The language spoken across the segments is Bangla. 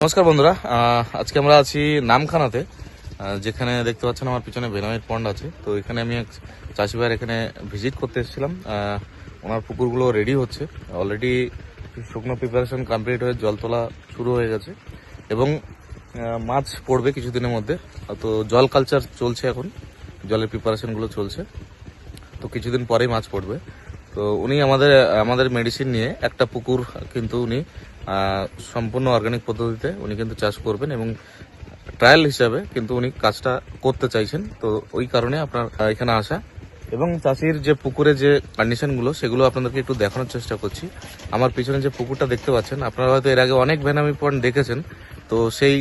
নমস্কার বন্ধুরা, আজকে আমরা আছি নামখানাতে, যেখানে দেখতে পাচ্ছেন আমার পিছনে বেনামির পন্ড আছে। তো এখানে আমি এক চাষি ভাইয়ের এখানে ভিজিট করতে এসেছিলাম। ওনার পুকুরগুলো রেডি হচ্ছে, অলরেডি শুকনো প্রিপারেশন কমপ্লিট হয়ে জল তোলা শুরু হয়ে গেছে এবং মাছ পড়বে কিছুদিনের মধ্যে। তো জল কালচার চলছে, এখন জলের প্রিপারেশনগুলো চলছে, তো কিছুদিন পরেই মাছ পড়বে। তো উনি আমাদের মেডিসিন নিয়ে একটা পুকুর কিন্তু উনি সম্পূর্ণ অর্গানিক পদ্ধতিতে উনি কিন্তু চাষ করবেন এবং ট্রায়াল হিসাবে কিন্তু উনি কাজটা করতে চাইছেন। তো ওই কারণে আপনার এখানে আসা এবং চাষির যে পুকুরে যে কন্ডিশনগুলো সেগুলো আপনাদেরকে একটু দেখানোর চেষ্টা করছি। আমার পিছনে যে পুকুরটা দেখতে পাচ্ছেন, আপনারা হয়তো এর আগে অনেক বেনামি পয়েন্ট দেখেছেন। তো সেই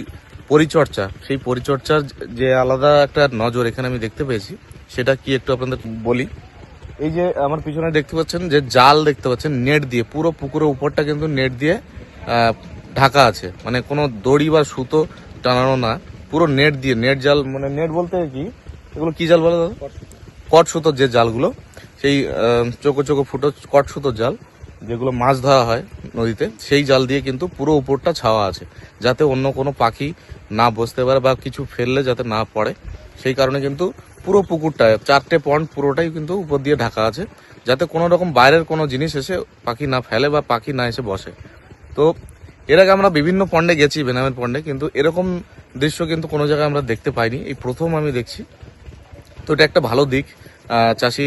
পরিচর্যার যে আলাদা একটা নজর এখানে আমি দেখতে পেয়েছি, সেটা কি একটু আপনাদের বলি। এই যে আমার পিছনে দেখতে পাচ্ছেন যে জাল দেখতে পাচ্ছেন, নেট দিয়ে পুরো পুকুরের উপরটা কিন্তু নেট দিয়ে ঢাকা আছে, মানে কোনো দড়ি বা সুতো টানানো না, পুরো নেট দিয়ে, নেট জাল, মানে নেট বলতে কি, এগুলো কি জাল বলে দাদা? কট সুতোর যে জালগুলো, সেই চোখো চোখো ফুটো কট সুতোর জাল, যেগুলো মাছ ধরা হয় নদীতে, সেই জাল দিয়ে কিন্তু পুরো উপরটা ছাওয়া আছে, যাতে অন্য কোনো পাখি না বসতে পারে বা কিছু ফেললে যাতে না পড়ে। সেই কারণে কিন্তু পুরো পুকুরটা 4টে পন্ড পুরোটাই কিন্তু উপর দিয়ে ঢাকা আছে, যাতে কোনো রকম বাইরের কোনো জিনিস এসে পাখি না ফেলে বা পাখি না এসে বসে। তো এর আগে আমরা বিভিন্ন পন্ডে গেছি, বেনামের পন্ডে, কিন্তু এরকম দৃশ্য কিন্তু কোনো জায়গায় আমরা দেখতে পাইনি, এই প্রথম আমি দেখছি। তো এটা একটা ভালো দিক, চাষি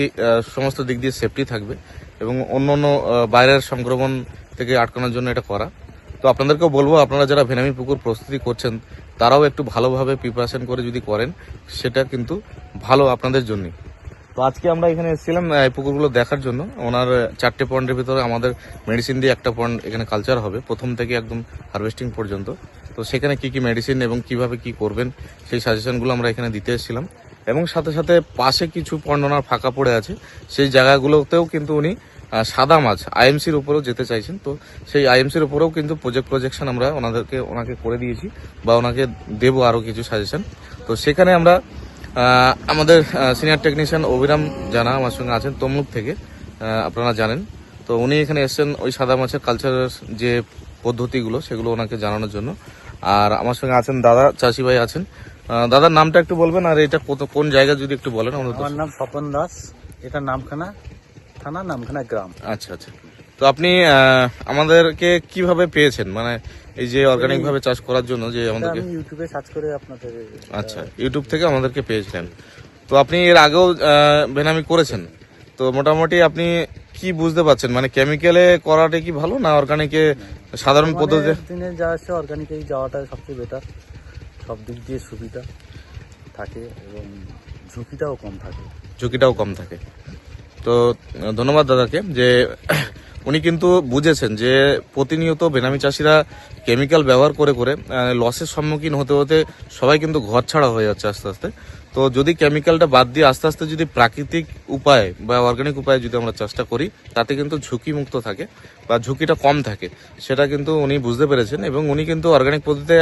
সমস্ত দিক দিয়ে সেফটি থাকবে এবং অন্য অন্য বাইরের সংক্রমণ থেকে আটকানোর জন্য এটা করা। তো আপনাদেরকেও বলবো, আপনারা যারা বেনামি পুকুর প্রস্তুতি করছেন তারাও একটু ভালোভাবে প্রিপারেশন করে যদি করেন, সেটা কিন্তু ভালো আপনাদের জন্যই। তো আজকে আমরা এখানে এসেছিলাম এই পুকুরগুলো দেখার জন্য। ওনার 4টে পন্ডের ভিতরে আমাদের মেডিসিন দিয়ে একটা পন্ড এখানে কালচার হবে, প্রথম থেকে একদম হারভেস্টিং পর্যন্ত। তো সেখানে কি কি মেডিসিন এবং কিভাবে কি করবেন সেই সাজেশনগুলো আমরা এখানে দিতে এসেছিলাম। এবং সাথে সাথে পাশে কিছু পন্ড ওনার ফাঁকা পড়ে আছে, সেই জায়গাগুলোতেও কিন্তু উনি সাদা মাছ আইএমসির উপরেও যেতে চাইছেন। তো সেই আইএমসির উপরেও কিন্তু প্রজেকশন আমরা ওনাকে করে দিয়েছি বা ওনাকে দেবো আরও কিছু সাজেশন। তো সেখানে আমরা আমাদের সিনিয়র টেকনিশিয়ান অভিরাম জানা আমার সঙ্গে আছেন তমলুক থেকে, আপনারা জানেন। তো উনি এখানে এসেছেন ওই সাদা মাছের কালচারের যে পদ্ধতিগুলো সেগুলো ওনাকে জানানোর জন্য। আর আমার সঙ্গে আছেন দাদা, চাষি ভাই আছেন। দাদার নামটা একটু বলবেন, আর এটা কোন জায়গা যদি একটু বলেন। আমার নাম স্বপন দাস, এটা নামখানা থানা, নামখানা গ্রাম। আচ্ছা আচ্ছা। তো আপনি আমাদেরকে কিভাবে পেয়েছেন, মানে এই যে অর্গানিক ভাবে চাষ করার জন্য যে আমাদেরকে? আমি ইউটিউবে সার্চ করে আপনাদের। আচ্ছা, ইউটিউব থেকে আমাদেরকে পেয়েছিলেন। তো আপনি এর আগেও বেনামি করেছেন, তো মোটামুটি আপনি কি বুঝতে পারছেন, মানে কেমিক্যালে করাটা কি ভালো না অর্গানিকে সাধারণ পদ্ধতিতে? দিনে যা আসছে অর্গানিকেই যাওয়াটা সবচেয়ে বেটার, সব দিক দিয়ে সুবিধা থাকে এবং ঝুঁকিটাও কম থাকে। তো ধন্যবাদ দাদাকে, যে উনি কিন্তু বুঝেছেন যে প্রতিনিয়ত বেনামি চাষিরা কেমিক্যাল ব্যবহার করে করে লসের সম্মুখীন হতে হতে সবাই কিন্তু ঘর ছাড়া হয়ে যাচ্ছে আস্তে আস্তে। তো যদি কেমিক্যালটা বাদ দিয়ে আস্তে আস্তে যদি প্রাকৃতিক উপায় বা অর্গানিক উপায়ে যদি আমরা চাষটা করি, তাতে কিন্তু ঝুঁকি মুক্ত থাকে বা ঝুঁকিটা কম থাকে, সেটা কিন্তু উনি বুঝতে পেরেছেন। এবং উনি কিন্তু অর্গানিক পদ্ধতিতে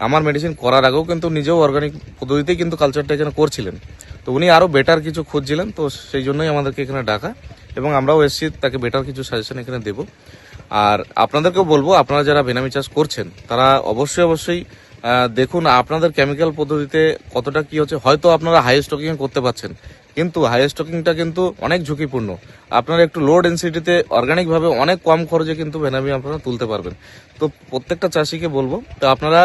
আমার মেডিসিন করার আগেও কিন্তু নিজেও অর্গানিক পদ্ধতিতেই কিন্তু কালচারটা এখানে করছিলেন। তো উনি আরও বেটার কিছু খুঁজছিলেন, তো সেই জন্যই আমাদেরকে এখানে ডাকা এবং আমরাও এসেছি তাকে বেটার কিছু সাজেশন এখানে দেব। আর আপনাদেরকেও বলবো, আপনারা যারা বেনামি চাষ করছেন তারা অবশ্যই দেখুন আপনাদের কেমিক্যাল পদ্ধতিতে কতটা কি হচ্ছে। হয়তো আপনারা হাই স্টকিং করতে পারছেন, কিন্তু হাই স্টকিংটা কিন্তু অনেক ঝুঁকিপূর্ণ। আপনারা একটু লো ডেন্সিটিতে অর্গানিকভাবে অনেক কম খরচে কিন্তু বেনামি আপনারা তুলতে পারবেন। তো প্রত্যেকটা চাষিকে বলবো, তো আপনারা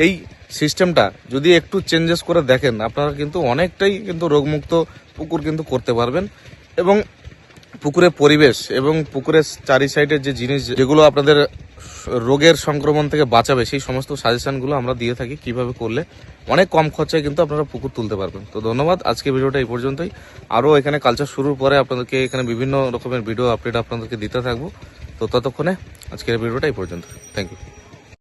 এই সিস্টেমটা যদি একটু চেঞ্জেস করে দেখেন, আপনারা কিন্তু অনেকটাই কিন্তু রোগমুক্ত পুকুর কিন্তু করতে পারবেন। এবং পুকুরের পরিবেশ এবং পুকুরের চারি সাইডের যে জিনিস যেগুলো আপনাদের রোগের সংক্রমণ থেকে বাঁচাবে, সেই সমস্ত সাজেশনগুলো আমরা দিয়ে থাকি, কিভাবে করলে অনেক কম খরচায় কিন্তু আপনারা পুকুর তুলতে পারবেন। তো ধন্যবাদ, আজকে ভিডিওটা এই পর্যন্তই। আরও এখানে কালচার শুরুর পরে আপনাদেরকে এখানে বিভিন্ন রকমের ভিডিও আপডেট আপনাদেরকে দিতে থাকবো। তো ততক্ষণে আজকের ভিডিওটা এই পর্যন্ত। Thank you.